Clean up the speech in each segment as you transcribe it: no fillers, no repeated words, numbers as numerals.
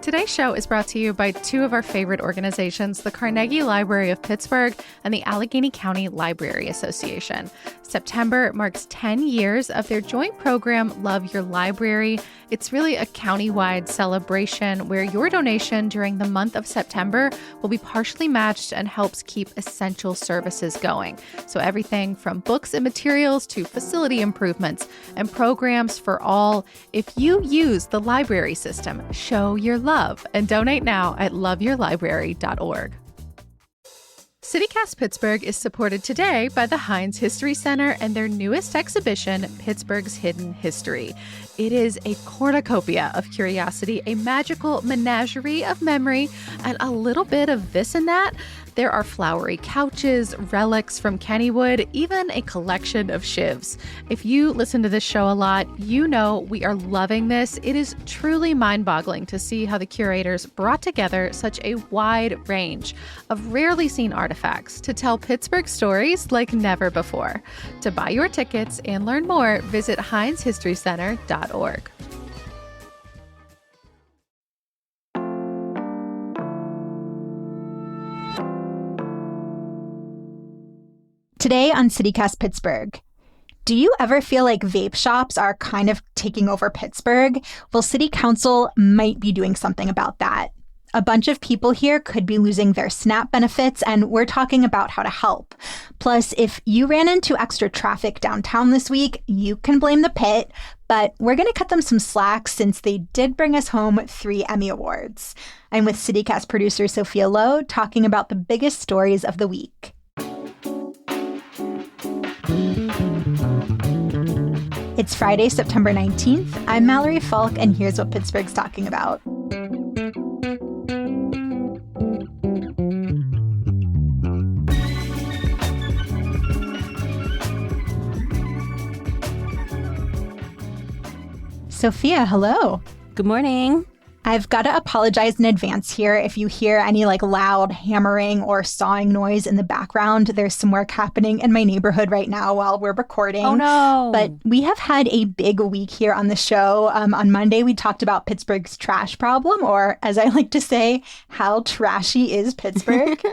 Today's show is brought to you by two of our favorite organizations, the Carnegie Library of Pittsburgh and the Allegheny County Library Association. September marks 10 years of their joint program, Love Your Library. It's really a county-wide celebration where your donation during the month of September will be partially matched and helps keep essential services going. So everything from books and materials to facility improvements and programs for all. If you use the library system, show your love and donate now at loveyourlibrary.org. CityCast Pittsburgh is supported today by the Heinz History Center and their newest exhibition, Pittsburgh's Hidden History. It is a cornucopia of curiosity, a magical menagerie of memory, and a little bit of this and that. There are flowery couches, relics from Kennywood, even a collection of shivs. If you listen to this show a lot, you know we are loving this. It is truly mind-boggling to see how the curators brought together such a wide range of rarely seen artifacts to tell Pittsburgh stories like never before. To buy your tickets and learn more, visit HeinzHistoryCenter.org. Today on CityCast Pittsburgh, do you ever feel like vape shops are kind of taking over Pittsburgh? Well, City Council might be doing something about that. A bunch of people here could be losing their SNAP benefits, and we're talking about how to help. Plus, if you ran into extra traffic downtown this week, you can blame the Pitt, but we're going to cut them some slack since they did bring us home 3 Emmy Awards. I'm with CityCast producer Sophia Lo talking about the biggest stories of the week. It's Friday, September 19th. I'm Mallory Falk, and here's what Pittsburgh's talking about. Sophia, hello. Good morning. I've got to apologize in advance here if you hear any loud hammering or sawing noise in the background. There's some work happening in my neighborhood right now while we're recording. Oh, no. But we have had a big week here on the show. On Monday, we talked about Pittsburgh's trash problem, or as I like to say, how trashy is Pittsburgh?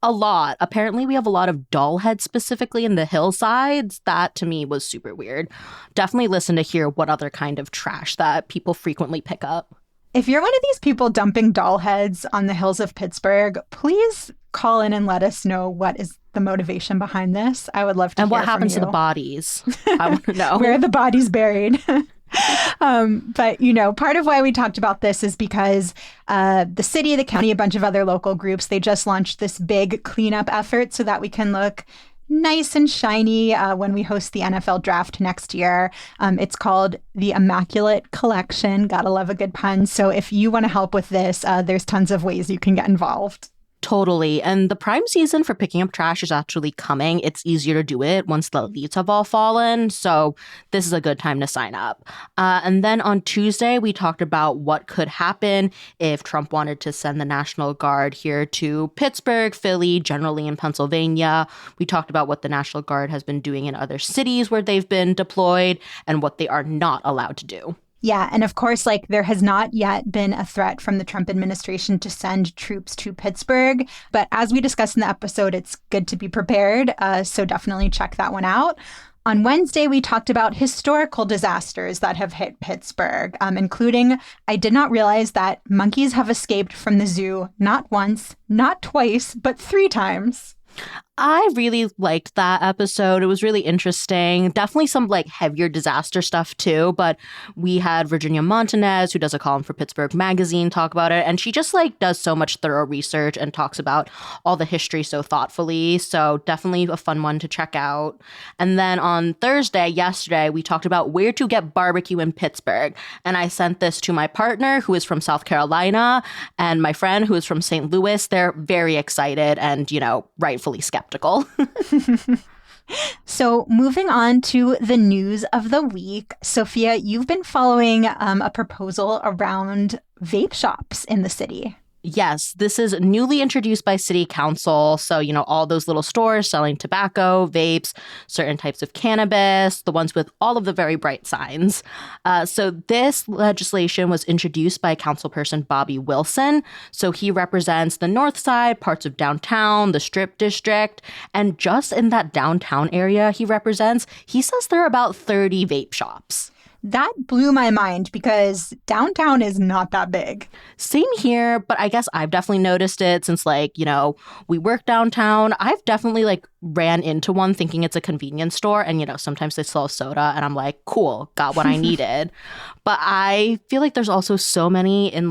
A lot. Apparently, we have a lot of doll heads specifically in the hillsides. That, to me, was super weird. Definitely listen to hear what other kind of trash that people frequently pick up. If you're one of these people dumping doll heads on the hills of Pittsburgh, please call in and let us know what is the motivation behind this. I would love to hear from you. And what happens to the bodies? I want to know. Where are the bodies buried? But, part of why we talked about this is because the city, the county, a bunch of other local groups, they just launched this big cleanup effort so that we can look nice and shiny when we host the NFL draft next year. It's called the Immaculate Collection. Gotta love a good pun. So if you want to help with this, there's tons of ways you can get involved. Totally. And the prime season for picking up trash is actually coming. It's easier to do it once the leaves have all fallen. So this is a good time to sign up. And then on Tuesday, we talked about what could happen if Trump wanted to send the National Guard here to Pittsburgh, Philly, generally in Pennsylvania. We talked about what the National Guard has been doing in other cities where they've been deployed and what they are not allowed to do. Yeah. And of course, there has not yet been a threat from the Trump administration to send troops to Pittsburgh. But as we discussed in the episode, it's good to be prepared. So definitely check that one out. On Wednesday, we talked about historical disasters that have hit Pittsburgh, including, I did not realize that monkeys have escaped from the zoo not once, not twice, but 3 times. I really liked that episode. It was really interesting. Definitely some heavier disaster stuff too. But we had Virginia Montanez, who does a column for Pittsburgh Magazine, talk about it. And she just does so much thorough research and talks about all the history so thoughtfully. So definitely a fun one to check out. And then on Thursday, yesterday, we talked about where to get barbecue in Pittsburgh. And I sent this to my partner, who is from South Carolina, and my friend, who is from St. Louis. They're very excited and, rightfully skeptical. So moving on to the news of the week, Sophia, you've been following a proposal around vape shops in the city. Yes, this is newly introduced by City Council. So, all those little stores selling tobacco, vapes, certain types of cannabis, the ones with all of the very bright signs. So this legislation was introduced by Councilperson Bobby Wilson. So he represents the North Side, parts of downtown, the Strip District, and just in that downtown area he represents, he says there are about 30 vape shops. That blew my mind because downtown is not that big. Same here, but I guess I've definitely noticed it since, we work downtown. I've definitely, ran into one thinking it's a convenience store and, sometimes they sell soda and I'm like, cool, got what I needed. But I feel like there's also so many in,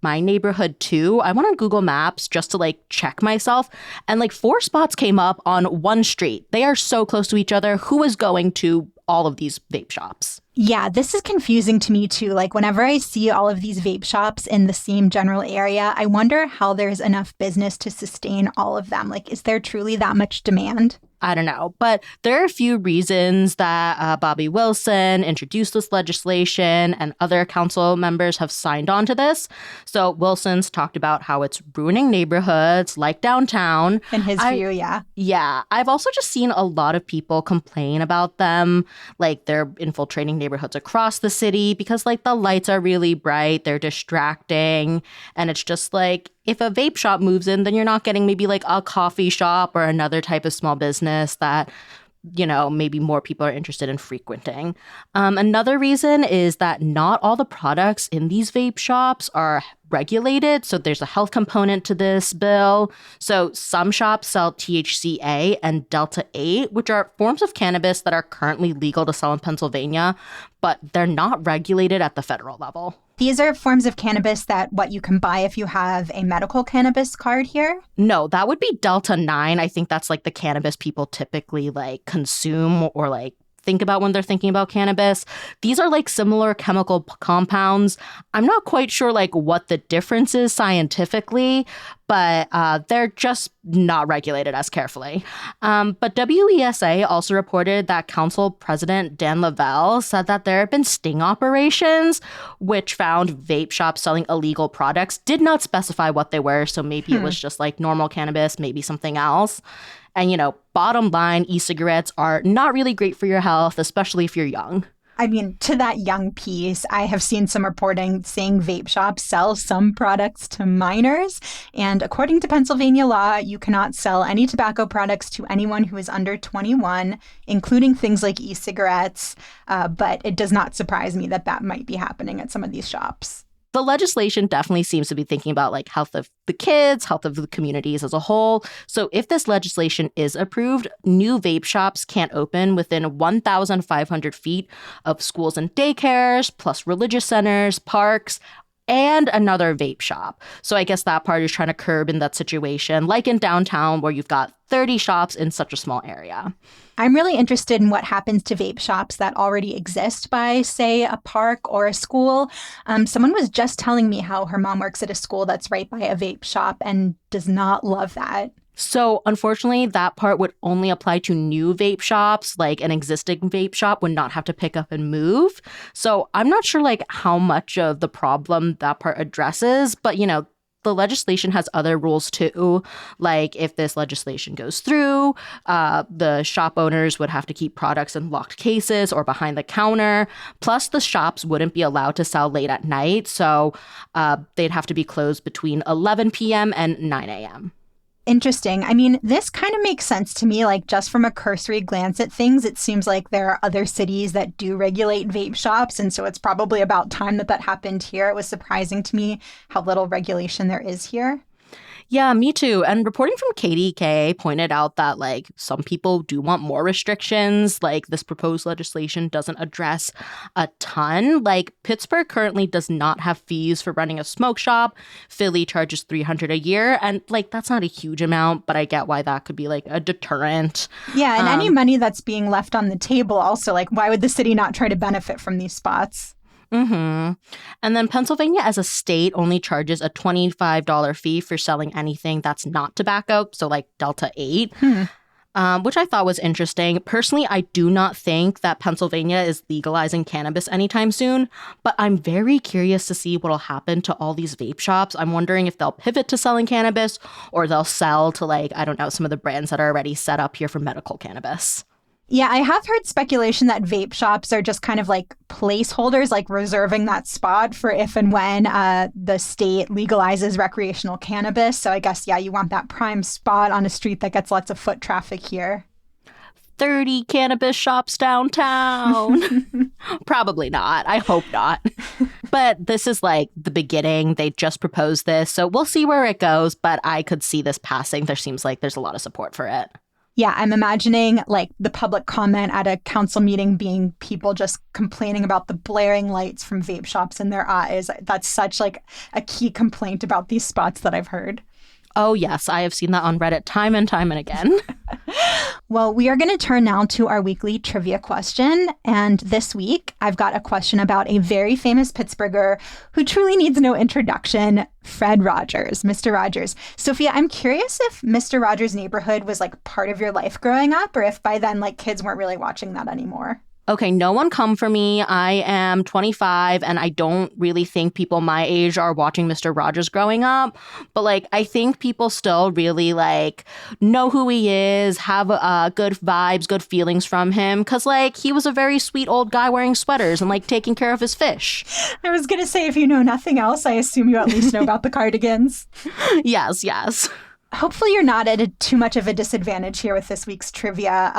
my neighborhood too. I went on Google Maps just to check myself and 4 spots came up on one street. They are so close to each other. Who is going to all of these vape shops? Yeah, this is confusing to me too. Whenever I see all of these vape shops in the same general area, I wonder how there's enough business to sustain all of them. Is there truly that much demand? I don't know, but there are a few reasons that Bobby Wilson introduced this legislation and other council members have signed on to this. So Wilson's talked about how it's ruining neighborhoods like downtown. In his view, yeah. Yeah. I've also just seen a lot of people complain about them, they're infiltrating neighborhoods across the city because the lights are really bright, they're distracting, and it's just if a vape shop moves in, then you're not getting maybe a coffee shop or another type of small business that, maybe more people are interested in frequenting. Another reason is that not all the products in these vape shops are regulated. So there's a health component to this bill. So some shops sell THCA and Delta 8, which are forms of cannabis that are currently legal to sell in Pennsylvania, but they're not regulated at the federal level. These are forms of cannabis that you can buy if you have a medical cannabis card here? No, that would be Delta 9. I think that's the cannabis people typically consume or think about when they're thinking about cannabis. These are similar chemical compounds. I'm not quite sure what the difference is scientifically, but they're just not regulated as carefully. But WESA also reported that Council President Dan Lavelle said that there have been sting operations which found vape shops selling illegal products, did not specify what they were. So maybe it was just normal cannabis, maybe something else. And, bottom line, e-cigarettes are not really great for your health, especially if you're young. I mean, to that young piece, I have seen some reporting saying vape shops sell some products to minors. And according to Pennsylvania law, you cannot sell any tobacco products to anyone who is under 21, including things like e-cigarettes. But it does not surprise me that might be happening at some of these shops. The legislation definitely seems to be thinking about health of the kids, health of the communities as a whole. So if this legislation is approved, new vape shops can't open within 1,500 feet of schools and daycares, plus religious centers, parks, and another vape shop. So I guess that part is trying to curb in that situation, like in downtown where you've got 30 shops in such a small area. I'm really interested in what happens to vape shops that already exist by, say, a park or a school. Someone was just telling me how her mom works at a school that's right by a vape shop and does not love that. So unfortunately, that part would only apply to new vape shops. An existing vape shop would not have to pick up and move. So I'm not sure how much of the problem that part addresses, but the legislation has other rules too. If this legislation goes through, the shop owners would have to keep products in locked cases or behind the counter. Plus, the shops wouldn't be allowed to sell late at night. So they'd have to be closed between 11 p.m. and 9 a.m. Interesting. I mean, this kind of makes sense to me. Just from a cursory glance at things, it seems like there are other cities that do regulate vape shops. And so it's probably about time that happened here. It was surprising to me how little regulation there is here. Yeah, me too. And reporting from KDK pointed out that some people do want more restrictions. This proposed legislation doesn't address a ton. Pittsburgh currently does not have fees for running a smoke shop. Philly charges $300 a year. And that's not a huge amount, but I get why that could be a deterrent. Yeah, and any money that's being left on the table also, why would the city not try to benefit from these spots? Mm-hmm. And then Pennsylvania as a state only charges a $25 fee for selling anything that's not tobacco, so Delta 8. which I thought was interesting. Personally, I do not think that Pennsylvania is legalizing cannabis anytime soon, but I'm very curious to see what will happen to all these vape shops. I'm wondering if they'll pivot to selling cannabis or they'll sell to, like, I don't know, some of the brands that are already set up here for medical cannabis. Yeah, I have heard speculation that vape shops are just kind of like placeholders, like reserving that spot for if and when the state legalizes recreational cannabis. So I guess, yeah, you want that prime spot on a street that gets lots of foot traffic here. 30 cannabis shops downtown. Probably not. I hope not. But this is like the beginning. They just proposed this. So we'll see where it goes. But I could see this passing. There seems like there's a lot of support for it. Yeah, I'm imagining like the public comment at a council meeting being people just complaining about the blaring lights from vape shops in their eyes. That's such like a key complaint about these spots that I've heard. Oh, yes. I have seen that on Reddit time and again. Well, we are going to turn now to our weekly trivia question. And this week, I've got a question about a very famous Pittsburgher who truly needs no introduction, Fred Rogers, Mr. Rogers. Sophia, I'm curious if Mr. Rogers' Neighborhood was like part of your life growing up, or if by then like kids weren't really watching that anymore. Okay, no one come for me. I am 25 and I don't really think people my age are watching Mr. Rogers growing up. But like, I think people still really like know who he is, have good vibes, good feelings from him. Cause like, he was a very sweet old guy wearing sweaters and like taking care of his fish. I was going to say, if you know nothing else, I assume you at least know about the cardigans. Yes. Hopefully you're not at too much of a disadvantage here with this week's trivia.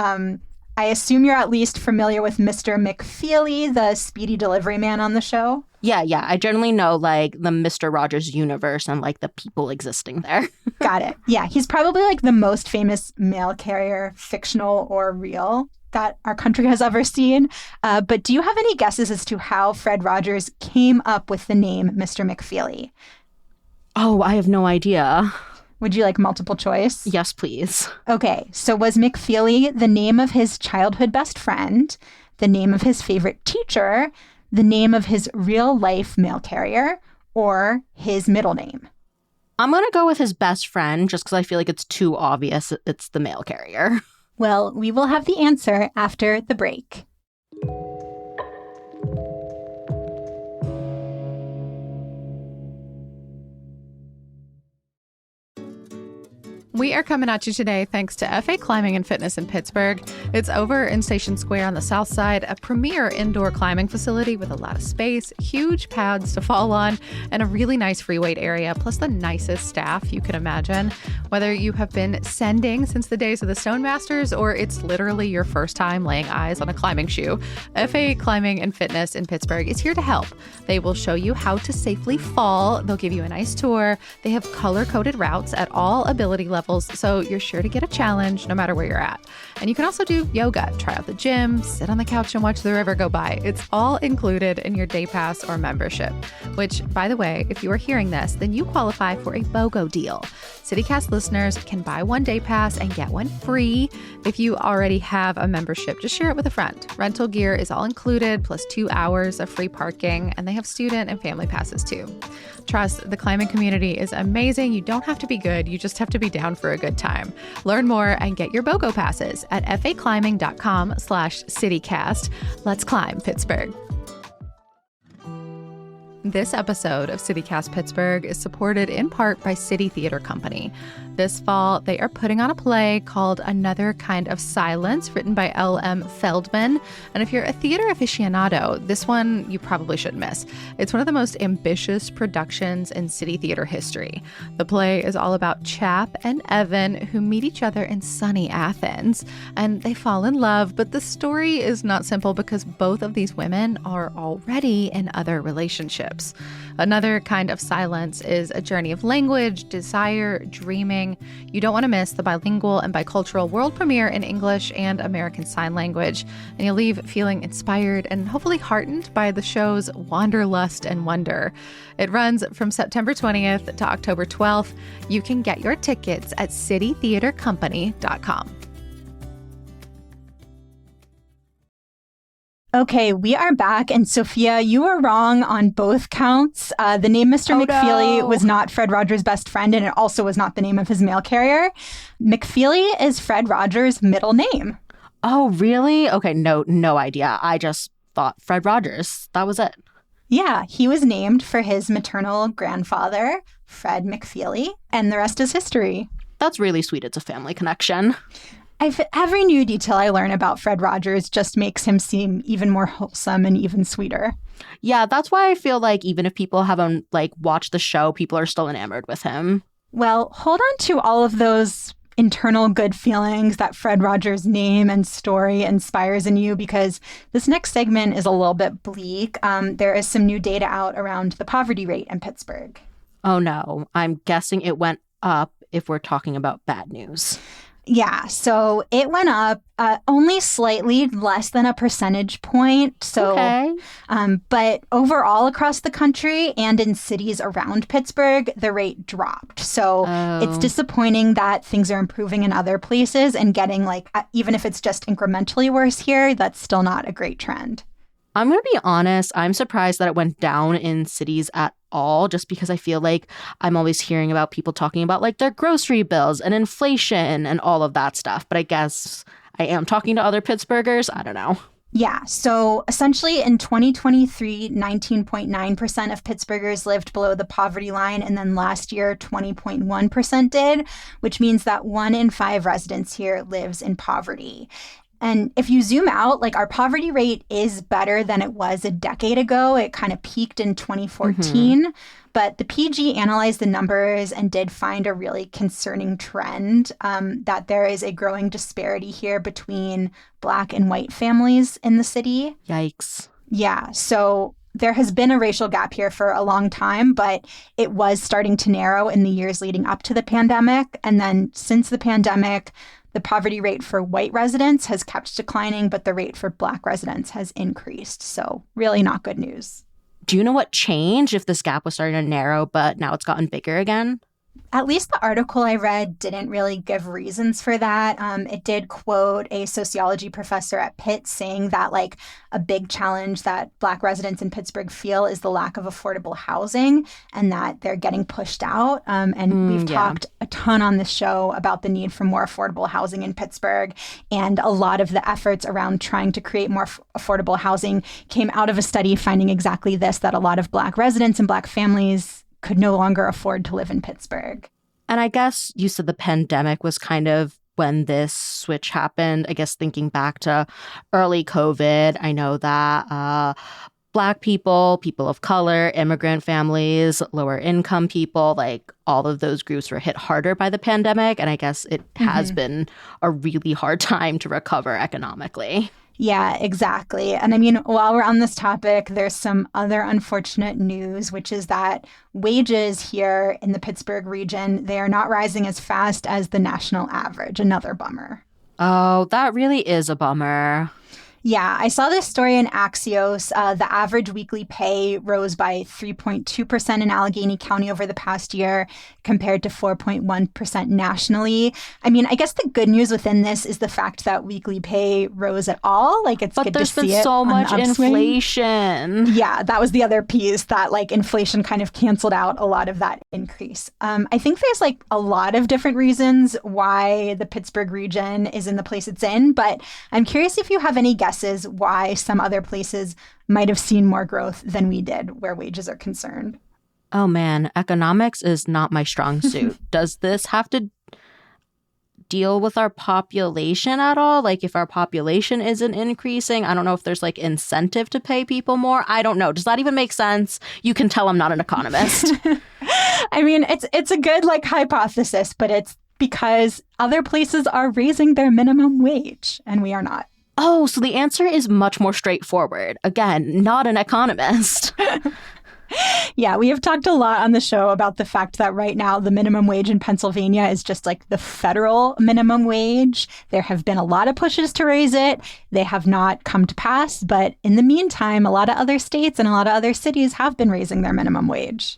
I assume you're at least familiar with Mr. McFeely, the speedy delivery man on the show? Yeah. I generally know like the Mr. Rogers universe and like the people existing there. Got it. Yeah, he's probably like the most famous mail carrier, fictional or real, that our country has ever seen. But do you have any guesses as to how Fred Rogers came up with the name Mr. McFeely? Oh, I have no idea. Would you like multiple choice? Yes, please. Okay, so was McFeely the name of his childhood best friend, the name of his favorite teacher, the name of his real-life mail carrier, or his middle name? I'm going to go with his best friend just because I feel like it's too obvious it's the mail carrier. Well, we will have the answer after the break. We are coming at you today thanks to FA Climbing and Fitness in Pittsburgh. It's over in Station Square on the south side, a premier indoor climbing facility with a lot of space, huge pads to fall on, and a really nice free weight area, plus the nicest staff you can imagine. Whether you have been sending since the days of the Stone Masters or it's literally your first time laying eyes on a climbing shoe, FA Climbing and Fitness in Pittsburgh is here to help. They will show you how to safely fall. They'll give you a nice tour. They have color-coded routes at all ability levels, so you're sure to get a challenge no matter where you're at. And you can also do yoga, try out the gym, sit on the couch and watch the river go by. It's all included in your day pass or membership, which, by the way, if you are hearing this, then you qualify for a BOGO deal. CityCast listeners can buy one day pass and get one free. If you already have a membership, just share it with a friend. Rental gear is all included, plus 2 hours of free parking, and they have student and family passes too. Trust, the climbing community is amazing. You don't have to be good. You just have to be down for a good time. Learn more and get your BOGO passes at faclimbing.com/citycast. Let's climb Pittsburgh. This episode of CityCast Pittsburgh is supported in part by City Theater Company. This fall, they are putting on a play called Another Kind of Silence, written by L.M. Feldman. And if you're a theater aficionado, this one you probably should miss. It's one of the most ambitious productions in city theater history. The play is all about Chap and Evan, who meet each other in sunny Athens, and they fall in love. But the story is not simple because both of these women are already in other relationships. Another Kind of Silence is a journey of language, desire, dreaming. You don't want to miss the bilingual and bicultural world premiere in English and American Sign Language, and you'll leave feeling inspired and hopefully heartened by the show's wanderlust and wonder. It runs from September 20th to October 12th. You can get your tickets at citytheatercompany.com. Okay, we are back. And Sophia, you were wrong on both counts. The name Mr. McFeely was not Fred Rogers' best friend, and it also was not the name of his mail carrier. McFeely is Fred Rogers' middle name. Oh, really? Okay, no idea. I just thought Fred Rogers. That was it. Yeah, he was named for his maternal grandfather, Fred McFeely, and the rest is history. That's really sweet. It's a family connection. Every new detail I learn about Fred Rogers just makes him seem even more wholesome and even sweeter. Yeah, that's why I feel like even if people haven't watched the show, people are still enamored with him. Well, hold on to all of those internal good feelings that Fred Rogers' name and story inspires in you, because this next segment is a little bit bleak. There is some new data out around the poverty rate in Pittsburgh. Oh no, I'm guessing it went up if we're talking about bad news. Yeah, so it went up only slightly less than a percentage point. So, okay. But overall across the country and in cities around Pittsburgh, the rate dropped. So It's disappointing that things are improving in other places and getting even if it's just incrementally worse here, that's still not a great trend. I'm going to be honest. I'm surprised that it went down in cities at all, just because I feel like I'm always hearing about people talking about their grocery bills and inflation and all of that stuff. But I guess I am talking to other Pittsburghers. I don't know. Yeah. So essentially in 2023, 19.9% of Pittsburghers lived below the poverty line. And then last year, 20.1% did, which means that 1 in 5 residents here lives in poverty. And if you zoom out, our poverty rate is better than it was a decade ago. It kind of peaked in 2014. But the PG analyzed the numbers and did find a really concerning trend that there is a growing disparity here between Black and white families in the city. Yikes. Yeah. So there has been a racial gap here for a long time, but it was starting to narrow in the years leading up to the pandemic. And then since the pandemic, the poverty rate for white residents has kept declining, but the rate for Black residents has increased. So really not good news. Do you know what changed if this gap was starting to narrow, but now it's gotten bigger again? At least the article I read didn't really give reasons for that. It did quote a sociology professor at Pitt saying that a big challenge that Black residents in Pittsburgh feel is the lack of affordable housing and that they're getting pushed out. We've talked a ton on this show about the need for more affordable housing in Pittsburgh. And a lot of the efforts around trying to create more affordable housing came out of a study finding exactly this, that a lot of Black residents and Black families could no longer afford to live in Pittsburgh. And I guess you said the pandemic was kind of when this switch happened. I guess thinking back to early COVID, I know that Black people, people of color, immigrant families, lower income people, all of those groups were hit harder by the pandemic. And I guess it has been a really hard time to recover economically. Yeah, exactly. And while we're on this topic, there's some other unfortunate news, which is that wages here in the Pittsburgh region, they are not rising as fast as the national average. Another bummer. Oh, that really is a bummer. Yeah, I saw this story in Axios. The average weekly pay rose by 3.2% in Allegheny County over the past year, compared to 4.1% nationally. I guess the good news within this is the fact that weekly pay rose at all. It's good to see it. But there's been so much inflation. Yeah, that was the other piece, that inflation kind of canceled out a lot of that increase. I think there's a lot of different reasons why the Pittsburgh region is in the place it's in, but I'm curious if you have any guesses why some other places might have seen more growth than we did where wages are concerned. Oh man, economics is not my strong suit. Does this have to deal with our population at all? If our population isn't increasing, I don't know if there's incentive to pay people more. I don't know. Does that even make sense? You can tell I'm not an economist. It's a good hypothesis, but it's because other places are raising their minimum wage and we are not. Oh, so the answer is much more straightforward. Again, not an economist. Yeah, we have talked a lot on the show about the fact that right now the minimum wage in Pennsylvania is just the federal minimum wage. There have been a lot of pushes to raise it. They have not come to pass. But in the meantime, a lot of other states and a lot of other cities have been raising their minimum wage.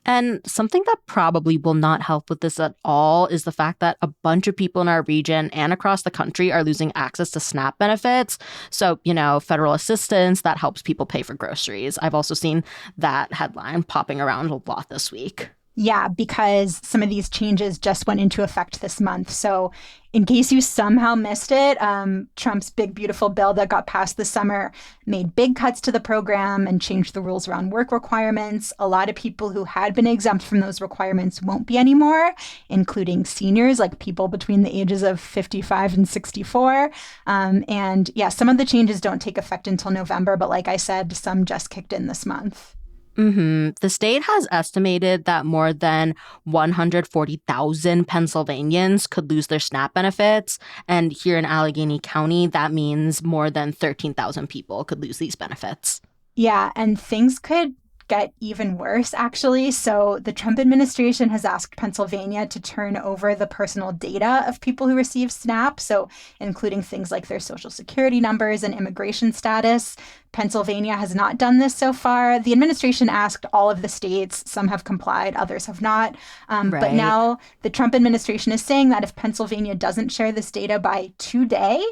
And something that probably will not help with this at all is the fact that a bunch of people in our region and across the country are losing access to SNAP benefits. So, federal assistance that helps people pay for groceries. I've also seen that headline popping around a lot this week. Yeah, because some of these changes just went into effect this month. So in case you somehow missed it, Trump's big, beautiful bill that got passed this summer made big cuts to the program and changed the rules around work requirements. A lot of people who had been exempt from those requirements won't be anymore, including seniors, like people between the ages of 55 and 64. And yeah, some of the changes don't take effect until November, but like I said, some just kicked in this month. The state has estimated that more than 140,000 Pennsylvanians could lose their SNAP benefits. And here in Allegheny County, that means more than 13,000 people could lose these benefits. Yeah, and things could get even worse, actually. So the Trump administration has asked Pennsylvania to turn over the personal data of people who receive SNAP, so including things like their social security numbers and immigration status. Pennsylvania has not done this so far. The administration asked all of the states. Some have complied, others have not. But now the Trump administration is saying that if Pennsylvania doesn't share this data by today,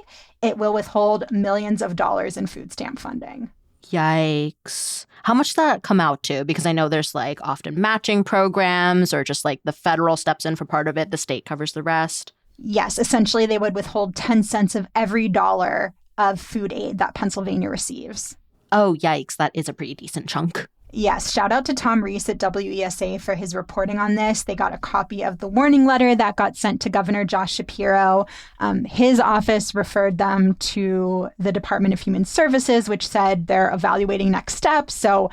it will withhold millions of dollars in food stamp funding. Yikes. How much does that come out to? Because I know there's often matching programs or just the federal steps in for part of it. The state covers the rest. Yes, essentially they would withhold 10 cents of every dollar of food aid that Pennsylvania receives. Oh, yikes. That is a pretty decent chunk. Yes, shout out to Tom Reese at WESA for his reporting on this. They got a copy of the warning letter that got sent to Governor Josh Shapiro. His office referred them to the Department of Human Services, which said they're evaluating next steps. So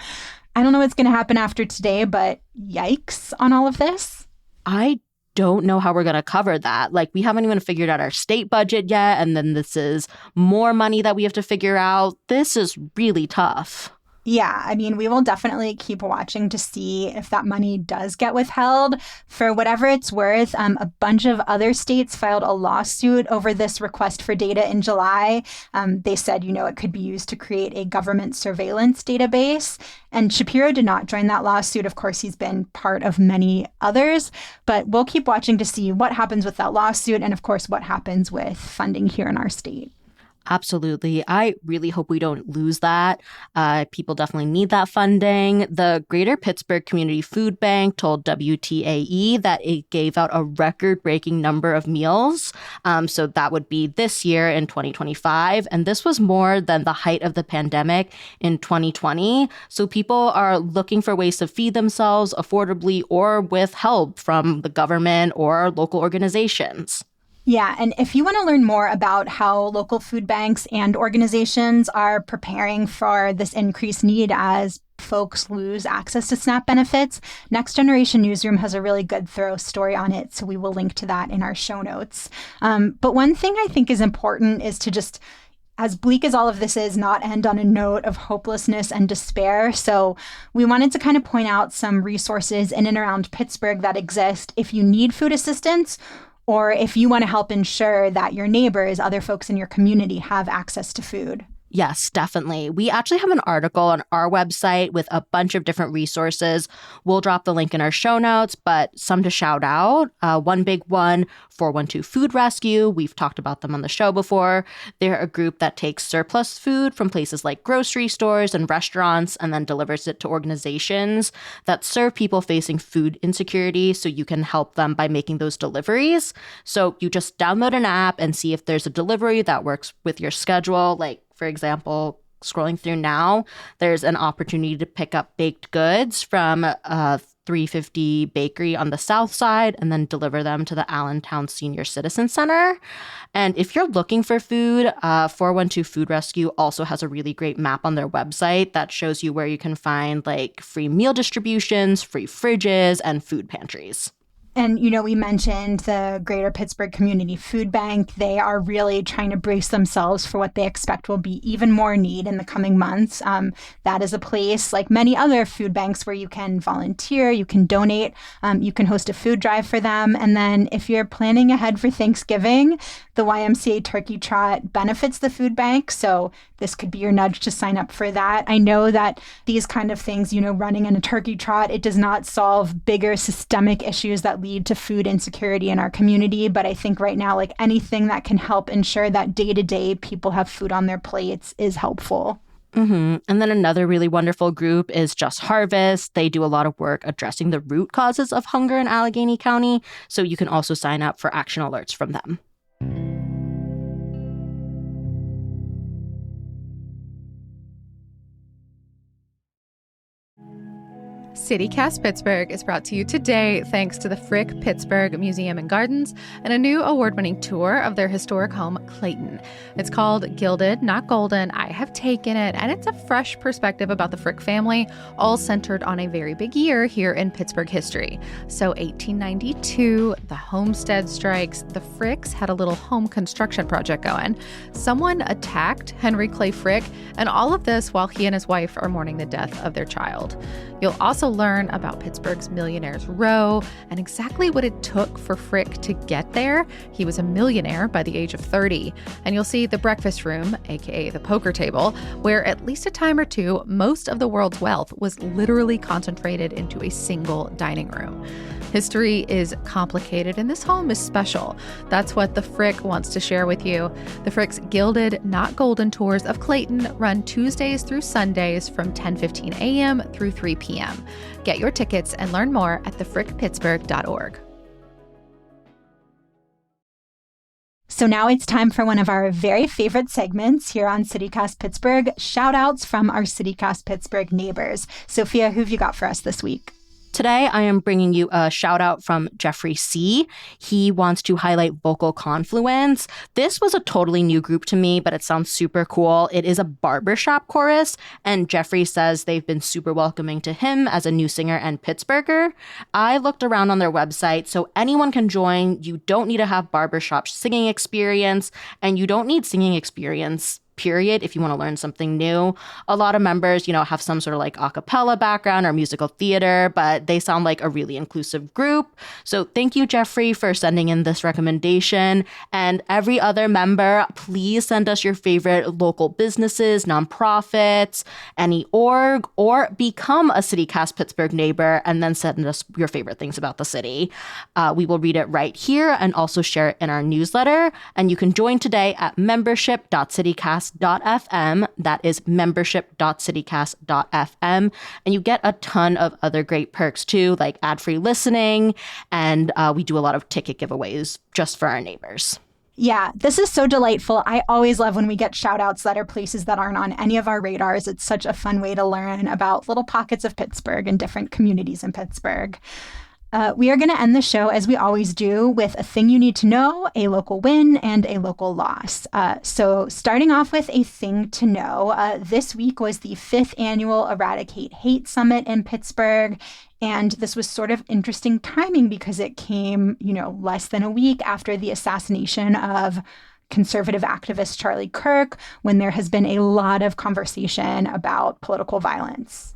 I don't know what's going to happen after today, but yikes on all of this. I don't know how we're going to cover that. We haven't even figured out our state budget yet. And then this is more money that we have to figure out. This is really tough. Yeah, I mean, we will definitely keep watching to see if that money does get withheld. For whatever it's worth, a bunch of other states filed a lawsuit over this request for data in July. They said, it could be used to create a government surveillance database. And Shapiro did not join that lawsuit. Of course, he's been part of many others. But we'll keep watching to see what happens with that lawsuit and, of course, what happens with funding here in our state. Absolutely. I really hope we don't lose that. People definitely need that funding. The Greater Pittsburgh Community Food Bank told WTAE that it gave out a record-breaking number of meals. So that would be this year in 2025. And this was more than the height of the pandemic in 2020. So people are looking for ways to feed themselves affordably or with help from the government or local organizations. Yeah, and if you want to learn more about how local food banks and organizations are preparing for this increased need as folks lose access to SNAP benefits, Next Generation Newsroom has a really good, thorough story on it, so we will link to that in our show notes. But one thing I think is important is to just, as bleak as all of this is, not end on a note of hopelessness and despair. So we wanted to kind of point out some resources in and around Pittsburgh that exist if you need food assistance, or if you want to help ensure that your neighbors, other folks in your community, have access to food. Yes, definitely. We actually have an article on our website with a bunch of different resources. We'll drop the link in our show notes, but some to shout out. One big one, 412 Food Rescue. We've talked about them on the show before. They're a group that takes surplus food from places like grocery stores and restaurants and then delivers it to organizations that serve people facing food insecurity, so you can help them by making those deliveries. So you just download an app and see if there's a delivery that works with your schedule. For example, scrolling through now, there's an opportunity to pick up baked goods from a 350 bakery on the south side and then deliver them to the Allentown Senior Citizen Center. And if you're looking for food, 412 Food Rescue also has a really great map on their website that shows you where you can find free meal distributions, free fridges, and food pantries. And, we mentioned the Greater Pittsburgh Community Food Bank. They are really trying to brace themselves for what they expect will be even more need in the coming months. That is a place, like many other food banks, where you can volunteer, you can donate, you can host a food drive for them. And then if you're planning ahead for Thanksgiving, the YMCA Turkey Trot benefits the food bank. So this could be your nudge to sign up for that. I know that these kind of things, running in a turkey trot, it does not solve bigger systemic issues that lead to food insecurity in our community. But I think right now, like anything that can help ensure that day to day people have food on their plates is helpful. And then another really wonderful group is Just Harvest. They do a lot of work addressing the root causes of hunger in Allegheny County. So you can also sign up for action alerts from them. CityCast Pittsburgh is brought to you today thanks to the Frick Pittsburgh Museum and Gardens and a new award-winning tour of their historic home, Clayton. It's called Gilded, Not Golden. I have taken it, and it's a fresh perspective about the Frick family, all centered on a very big year here in Pittsburgh history. So 1892, the Homestead strikes, the Fricks had a little home construction project going. Someone attacked Henry Clay Frick, and all of this while he and his wife are mourning the death of their child. You'll also learn about Pittsburgh's Millionaires Row and exactly what it took for Frick to get there. He was a millionaire by the age of 30. And you'll see the breakfast room, aka the poker table, where at least a time or two, most of the world's wealth was literally concentrated into a single dining room. History is complicated and this home is special. That's what the Frick wants to share with you. The Frick's Gilded, Not Golden tours of Clayton run Tuesdays through Sundays from 10:15 a.m. through 3 p.m. Get your tickets and learn more at thefrickpittsburgh.org. So now it's time for one of our very favorite segments here on CityCast Pittsburgh, shout-outs from our CityCast Pittsburgh neighbors. Sophia, who've you got for us this week? Today, I am bringing you a shout out from Jeffrey C. He wants to highlight Vocal Confluence. This was a totally new group to me, but it sounds super cool. It is a barbershop chorus, and Jeffrey says they've been super welcoming to him as a new singer and Pittsburgher. I looked around on their website, so anyone can join. You don't need to have barbershop singing experience, and you don't need singing experience period if you want to learn something new. A lot of members, have some sort of like a cappella background or musical theater, but they sound like a really inclusive group. So thank you, Jeffrey, for sending in this recommendation. And every other member, please send us your favorite local businesses, nonprofits, any org, or become a CityCast Pittsburgh neighbor and then send us your favorite things about the city. We will read it right here and also share it in our newsletter. And you can join today at membership.citycast.fm. That is membership.citycast.fm. And you get a ton of other great perks too, like ad-free listening. And we do a lot of ticket giveaways just for our neighbors. Yeah, this is so delightful. I always love when we get shout outs that are places that aren't on any of our radars. It's such a fun way to learn about little pockets of Pittsburgh and different communities in Pittsburgh. We are going to end the show, as we always do, with a thing you need to know, a local win, and a local loss. So starting off with a thing to know, this week was the 5th annual Eradicate Hate Summit in Pittsburgh. And this was sort of interesting timing because it came, less than a week after the assassination of conservative activist Charlie Kirk, when there has been a lot of conversation about political violence.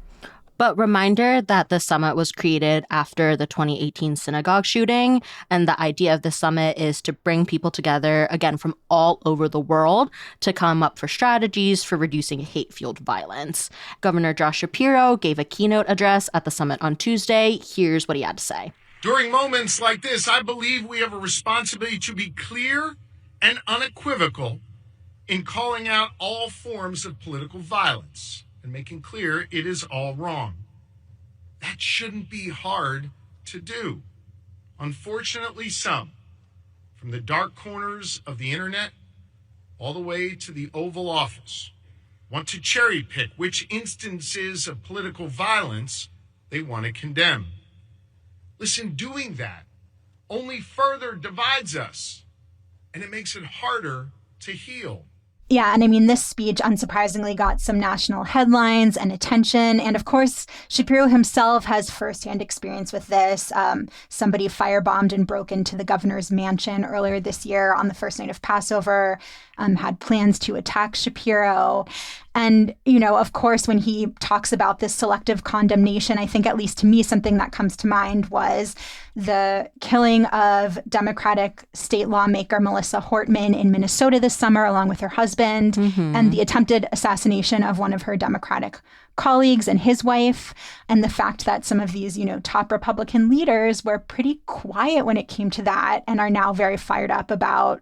But reminder that the summit was created after the 2018 synagogue shooting. And the idea of the summit is to bring people together, again, from all over the world to come up for strategies for reducing hate-fueled violence. Governor Josh Shapiro gave a keynote address at the summit on Tuesday. Here's what he had to say. During moments like this, I believe we have a responsibility to be clear and unequivocal in calling out all forms of political violence and making clear it is all wrong. That shouldn't be hard to do. Unfortunately, some, from the dark corners of the internet all the way to the Oval Office, want to cherry pick which instances of political violence they want to condemn. Listen, doing that only further divides us, and it makes it harder to heal. Yeah, and I mean, this speech unsurprisingly got some national headlines and attention. And of course, Shapiro himself has firsthand experience with this. Somebody firebombed and broke into the governor's mansion earlier this year on the first night of Passover, had plans to attack Shapiro. And, you know, of course, when he talks about this selective condemnation, I think, at least to me, something that comes to mind was the killing of Democratic state lawmaker Melissa Hortman in Minnesota this summer, along with her husband, and the attempted assassination of one of her Democratic colleagues and his wife, and the fact that some of these, you know, top Republican leaders were pretty quiet when it came to that and are now very fired up about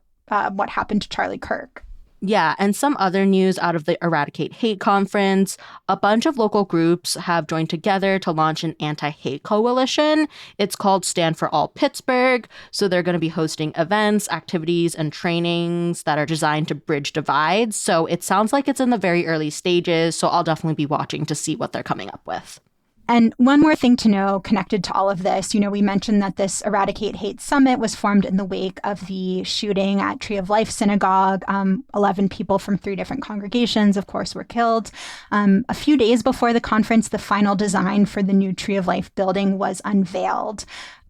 what happened to Charlie Kirk. Yeah, and some other news out of the Eradicate Hate conference. A bunch of local groups have joined together to launch an anti-hate coalition. It's called Stand for All Pittsburgh. So they're going to be hosting events, activities, and trainings that are designed to bridge divides. So it sounds like it's in the very early stages. So I'll definitely be watching to see what they're coming up with. And one more thing to know connected to all of this, you know, we mentioned that this Eradicate Hate Summit was formed in the wake of the shooting at Tree of Life Synagogue. 11 people from 3 different congregations, of course, were killed. A few days before the conference, the final design for the new Tree of Life building was unveiled.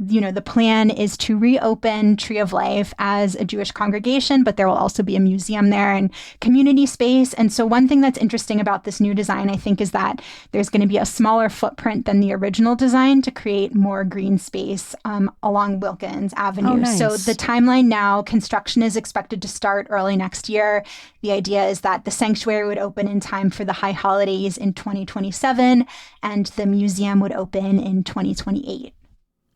You know, the plan is to reopen Tree of Life as a Jewish congregation, but there will also be a museum there and community space. And so one thing that's interesting about this new design, I think, is that there's going to be a smaller footprint than the original design to create more green space along Wilkins Avenue. Oh, nice. So the timeline now, construction is expected to start early next year. The idea is that the sanctuary would open in time for the high holidays in 2027, and the museum would open in 2028.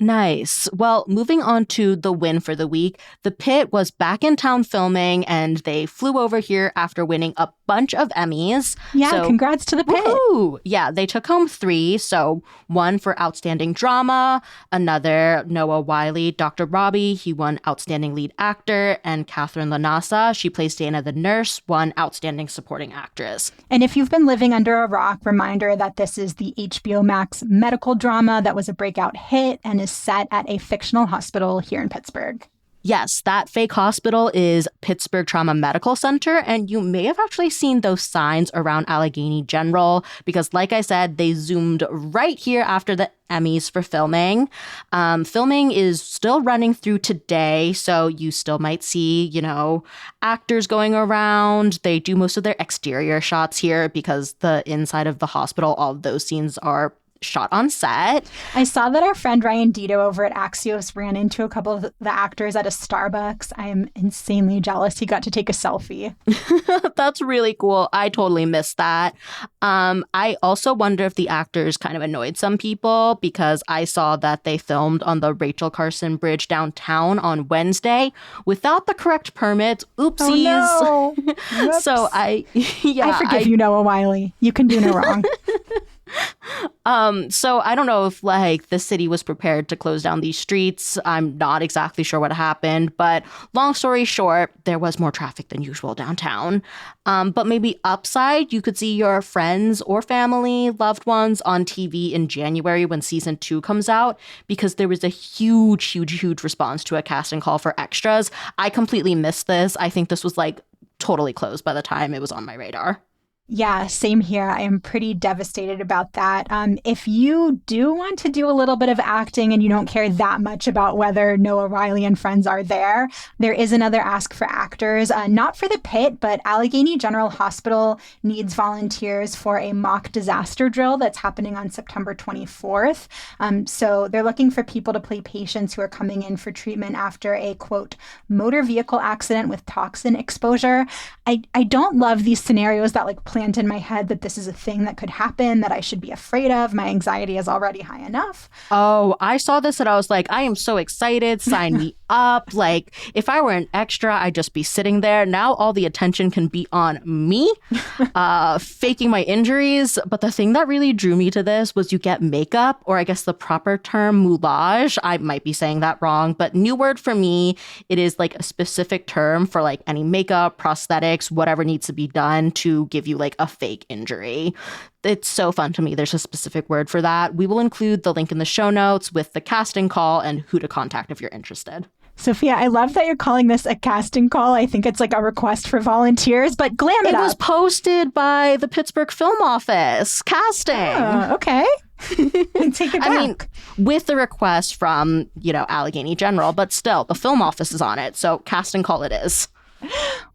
Nice. Well, moving on to the win for the week, the Pitt was back in town filming and they flew over here after winning a bunch of Emmys. Yeah, congrats to the Pitt. Woo-hoo! Yeah, they took home 3. So 1 for Outstanding Drama, another Noah Wyle, Dr. Robbie, he won Outstanding Lead Actor, and Catherine Lanasa, she plays Dana the Nurse, won Outstanding Supporting Actress. And if you've been living under a rock, reminder that this is the HBO Max medical drama that was a breakout hit and is set at a fictional hospital here in Pittsburgh. Yes, that fake hospital is Pittsburgh Trauma Medical Center, and you may have actually seen those signs around Allegheny General because, like I said, they zoomed right here after the Emmys for filming. Filming is still running through today, so you still might see, you know, actors going around. They do most of their exterior shots here because the inside of the hospital, all of those scenes are shot on set. I saw that our friend Ryan Dito over at Axios ran into a couple of the actors at a Starbucks. I am insanely jealous. He got to take a selfie. That's really cool. I totally missed that. I also wonder if the actors kind of annoyed some people because I saw that they filmed on the Rachel Carson Bridge downtown on Wednesday without the correct permit. Oopsies. Oh, no. So I forgive you, Noah Wyle. You can do no wrong. So I don't know if like the city was prepared to close down these streets. I'm not exactly sure what happened, but long story short, there was more traffic than usual downtown. But maybe upside, you could see your friends or family, loved ones on TV in January when season 2 comes out, because there was a huge response to a casting call for extras. I completely missed this. I think this was like totally closed by the time it was on my radar. Yeah, same here. I am pretty devastated about that. If you do want to do a little bit of acting and you don't care that much about whether Noah Wyle and friends are there, there is another ask for actors, not for the Pitt, but Allegheny General Hospital needs volunteers for a mock disaster drill that's happening on September 24th. So they're looking for people to play patients who are coming in for treatment after a, quote, motor vehicle accident with toxin exposure. I don't love these scenarios that like plant in my head that this is a thing that could happen, that I should be afraid of. My anxiety is already high enough. Oh, I saw this and I was like, I am so excited. Sign me up. Like, if I were an extra, I'd just be sitting there. Now all the attention can be on me, faking my injuries. But the thing that really drew me to this was you get makeup, or I guess the proper term, moulage. I might be saying that wrong, but new word for me. It is like a specific term for like any makeup, prosthetics, whatever needs to be done to give you like a fake injury. It's so fun to me. There's a specific word for that. We will include the link in the show notes with the casting call and who to contact if you're interested. Sophia, I love that you're calling this a casting call. I think it's like a request for volunteers, but glam it up. It was posted by the Pittsburgh Film Office. Casting. Oh, okay. Take it back. I mean, with the request from, Allegheny General, but still, the film office is on it. So casting call it is.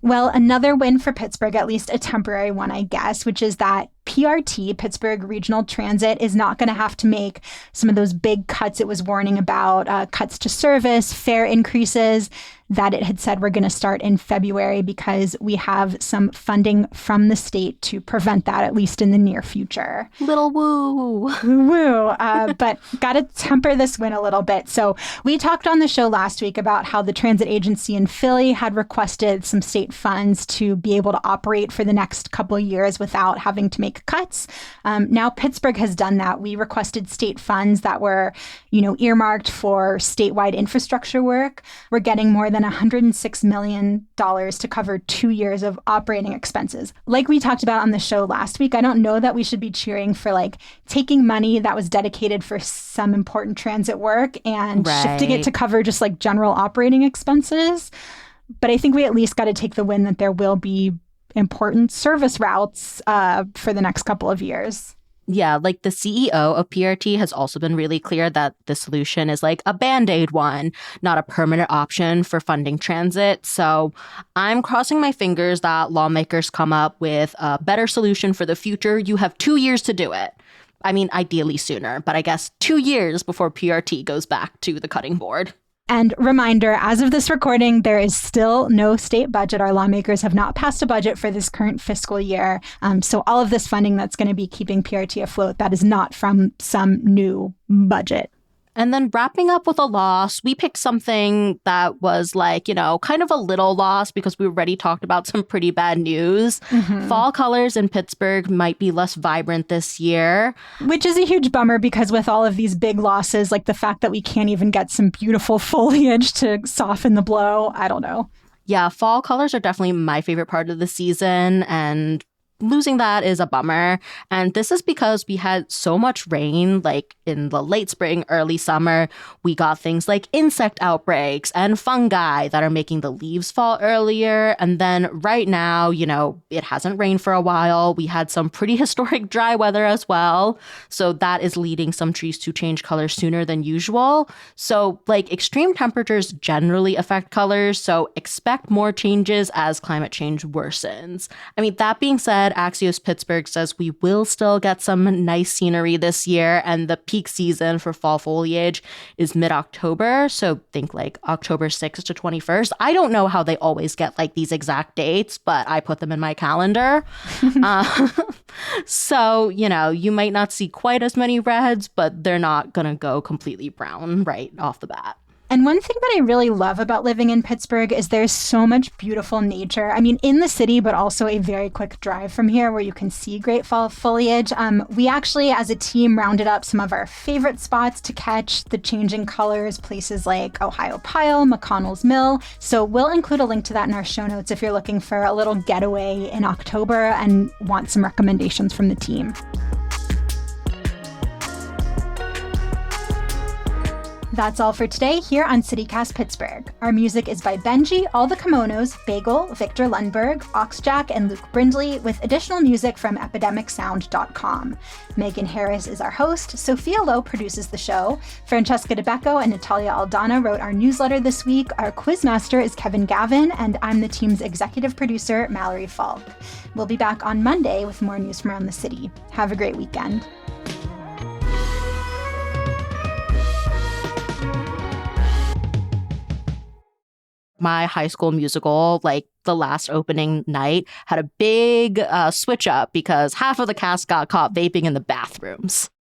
Well, another win for Pittsburgh, at least a temporary one, I guess, which is that PRT, Pittsburgh Regional Transit, is not going to have to make some of those big cuts it was warning about, cuts to service, fare increases that it had said were going to start in February, because we have some funding from the state to prevent that, at least in the near future. Little woo. Woo. But got to temper this win a little bit. So we talked on the show last week about how the transit agency in Philly had requested some state funds to be able to operate for the next couple of years without having to make cuts. Now Pittsburgh has done that. We requested state funds that were, earmarked for statewide infrastructure work. We're getting more than $106 million to cover 2 years of operating expenses. Like we talked about on the show last week, I don't know that we should be cheering for taking money that was dedicated for some important transit work and shifting it to cover just general operating expenses. But I think we at least got to take the win that there will be important service routes for the next couple of years. Yeah, the CEO of PRT has also been really clear that the solution is a Band-Aid one, not a permanent option for funding transit. So I'm crossing my fingers that lawmakers come up with a better solution for the future. You have 2 years to do it. I mean, ideally sooner, but I guess 2 years before PRT goes back to the cutting board. And reminder, as of this recording, there is still no state budget. Our lawmakers have not passed a budget for this current fiscal year. So all of this funding that's going to be keeping PRT afloat, that is not from some new budget. And then wrapping up with a loss, we picked something that was kind of a little loss because we already talked about some pretty bad news. Mm-hmm. Fall colors in Pittsburgh might be less vibrant this year. Which is a huge bummer because with all of these big losses, the fact that we can't even get some beautiful foliage to soften the blow, I don't know. Yeah, fall colors are definitely my favorite part of the season, and losing that is a bummer. And this is because we had so much rain, in the late spring, early summer. We got things like insect outbreaks and fungi that are making the leaves fall earlier. And then right now, it hasn't rained for a while. We had some pretty historic dry weather as well. So that is leading some trees to change color sooner than usual. So extreme temperatures generally affect colors. So expect more changes as climate change worsens. I mean, that being said, Axios Pittsburgh says we will still get some nice scenery this year, and the peak season for fall foliage is mid-October, so think October 6th to 21st. I don't know how they always get these exact dates, but I put them in my calendar. So, you might not see quite as many reds, but they're not going to go completely brown right off the bat. And one thing that I really love about living in Pittsburgh is there's so much beautiful nature. I mean, in the city, but also a very quick drive from here where you can see great fall foliage. We actually, as a team, rounded up some of our favorite spots to catch the changing colors, places like Ohio Pile, McConnell's Mill. So we'll include a link to that in our show notes if you're looking for a little getaway in October and want some recommendations from the team. That's all for today here on CityCast Pittsburgh. Our music is by Benji, All the Kimonos, Bagel, Victor Lundberg, Oxjack, and Luke Brindley, with additional music from epidemicsound.com. Megan Harris is our host. Sophia Lo produces the show. Francesca DeBecco and Natalia Aldana wrote our newsletter this week. Our quizmaster is Kevin Gavin, and I'm the team's executive producer, Mallory Falk. We'll be back on Monday with more news from around the city. Have a great weekend. My High School Musical, the last opening night, had a big switch up because half of the cast got caught vaping in the bathrooms.